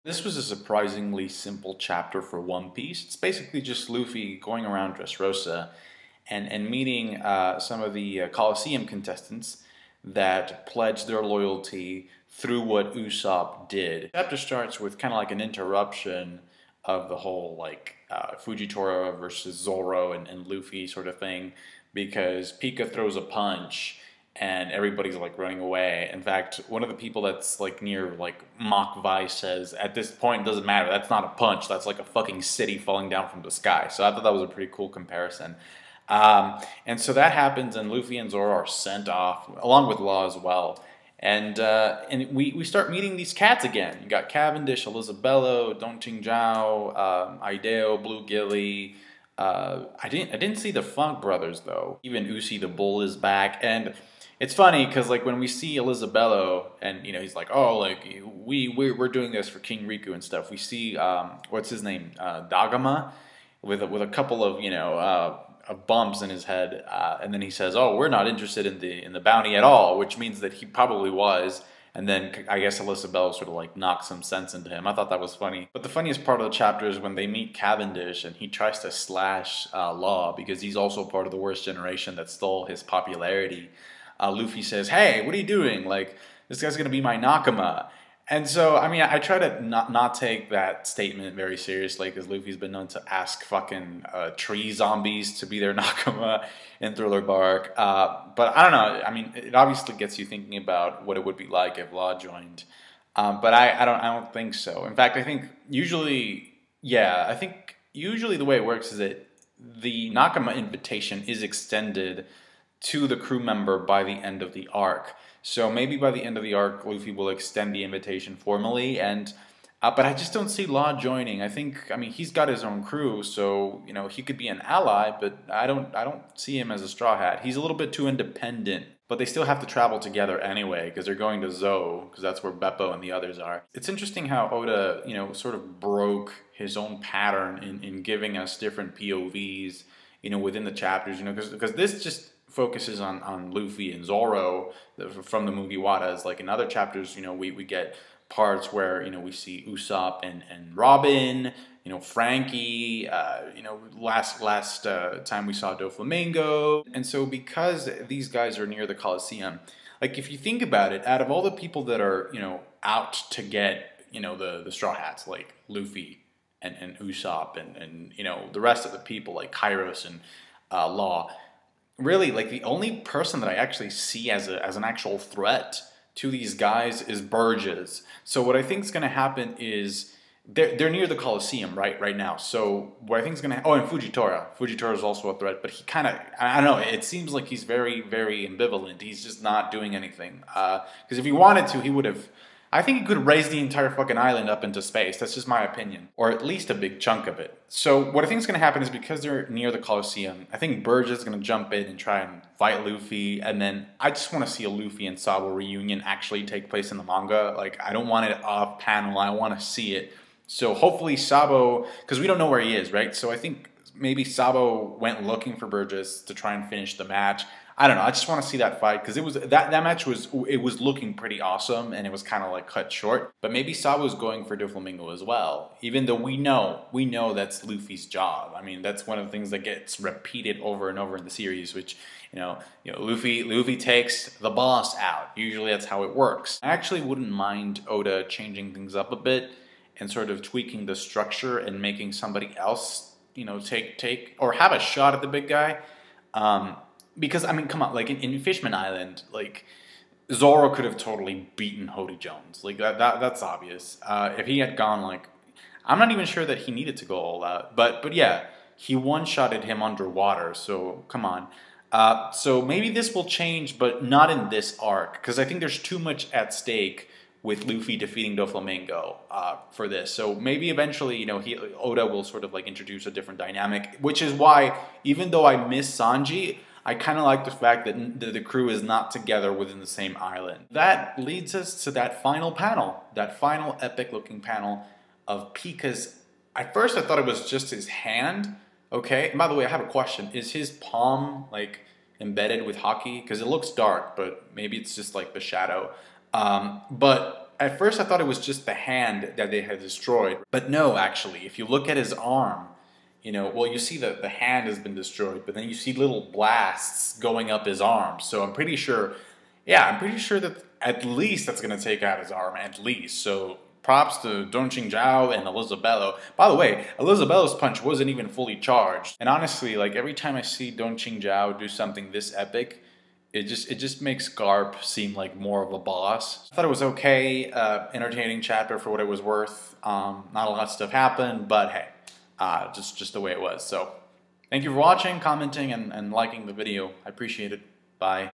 This was a surprisingly simple chapter for One Piece. It's basically just Luffy going around Dressrosa and meeting some of the Coliseum contestants that pledged their loyalty through what Usopp did. The chapter starts with kind of like an interruption of the whole Fujitora versus Zoro and Luffy sort of thing, because Pika throws a punch and everybody's like running away. In fact, one of the people that's like near like Mach Vice says, at this point it doesn't matter, that's not a punch, that's like a fucking city falling down from the sky. So I thought that was a pretty cool comparison. And so that happens, and Luffy and Zoro are sent off, along with Law as well. And we start meeting these cats again. You got Cavendish, Elizabello, Don Ting Zhao, Ideo, Blue Gilly. I didn't see the Funk Brothers though. Even Usi the Bull is back, and it's funny because like when we see Elizabello and he's like, oh, like we're doing this for King Riku and stuff. We see what's his name, Dagama, with a couple of of bumps in his head, and then he says, oh, we're not interested in the bounty at all, which means that he probably was. And then I guess Elizabeth sort of like knocks some sense into him. I thought that was funny. But the funniest part of the chapter is when they meet Cavendish and he tries to slash Law because he's also part of the worst generation that stole his popularity. Luffy says, hey, what are you doing? Like, this guy's gonna be my Nakama. And so, I mean, I try to not take that statement very seriously because Luffy's been known to ask fucking tree zombies to be their Nakama in Thriller Bark. But I don't know. I mean, it obviously gets you thinking about what it would be like if Law joined. But I don't think so. In fact, I think usually the way it works is that the Nakama invitation is extended to the crew member by the end of the arc. So maybe by the end of the arc, Luffy will extend the invitation formally, but I just don't see Law joining. I mean, he's got his own crew, so he could be an ally, but I don't see him as a Straw Hat. He's a little bit too independent, but they still have to travel together anyway because they're going to Zou, because that's where Beppo and the others are. It's interesting how Oda, sort of broke his own pattern in giving us different POVs, within the chapters, because this just focuses on Luffy and Zoro from the Mugiwaras. Like in other chapters, we get parts where we see Usopp and Robin, Frankie, last time we saw Doflamingo. And so because these guys are near the Coliseum, like if you think about it, out of all the people that are out to get the Straw Hats, like Luffy and Usopp and the rest of the people like Kairos and Law, really, like the only person that I actually see as an actual threat to these guys is Burgess. So what I think is going to happen is they're near the Coliseum right now. So what I think is going to and Fujitora is also a threat, but he kind of, I don't know, it seems like he's very, very ambivalent. He's just not doing anything. Because if he wanted to, he would have. I think he could raise the entire fucking island up into space. That's just my opinion. Or at least a big chunk of it. So what I think is going to happen is because they're near the Coliseum, I think Burgess is going to jump in and try and fight Luffy. And then I just want to see a Luffy and Sabo reunion actually take place in the manga. Like, I don't want it off panel. I want to see it. So hopefully Sabo, because we don't know where he is, right? So I think maybe Sabo went looking for Burgess to try and finish the match. I don't know. I just want to see that fight because it was that match was looking pretty awesome and it was kind of like cut short. But maybe Sabo's going for Doflamingo as well, even though we know that's Luffy's job. I mean, that's one of the things that gets repeated over and over in the series, which Luffy takes the boss out. Usually that's how it works. I actually wouldn't mind Oda changing things up a bit and sort of tweaking the structure and making somebody else take or have a shot at the big guy. Because, I mean, come on, like in Fishman Island, like, Zoro could have totally beaten Hody Jones. Like, that's obvious. If he had gone, like, I'm not even sure that he needed to go all out. But yeah, he one-shotted him underwater, so come on. So maybe this will change, but not in this arc, because I think there's too much at stake with Luffy defeating Doflamingo for this. So maybe eventually, Oda will sort of, like, introduce a different dynamic, which is why, even though I miss Sanji, I kind of like the fact that the crew is not together within the same island. That leads us to that final panel, that final epic-looking panel of Pika's. At first, I thought it was just his hand. Okay, and by the way, I have a question. Is his palm, like, embedded with Haki? Because it looks dark, but maybe it's just, like, the shadow. But at first I thought it was just the hand that they had destroyed. But no, actually, if you look at his arm, you know, well, you see that the hand has been destroyed, but then you see little blasts going up his arm. So I'm pretty sure, yeah, I'm pretty sure that at least that's going to take out his arm, at least. So props to Don Qingjiao and Elizabello. By the way, Elizabello's punch wasn't even fully charged. And honestly, like every time I see Don Qingjiao do something this epic, it just makes Garp seem like more of a boss. I thought it was okay, entertaining chapter for what it was worth. Not a lot of stuff happened, but hey, just the way it was. So thank you for watching, commenting, and liking the video. I appreciate it. Bye.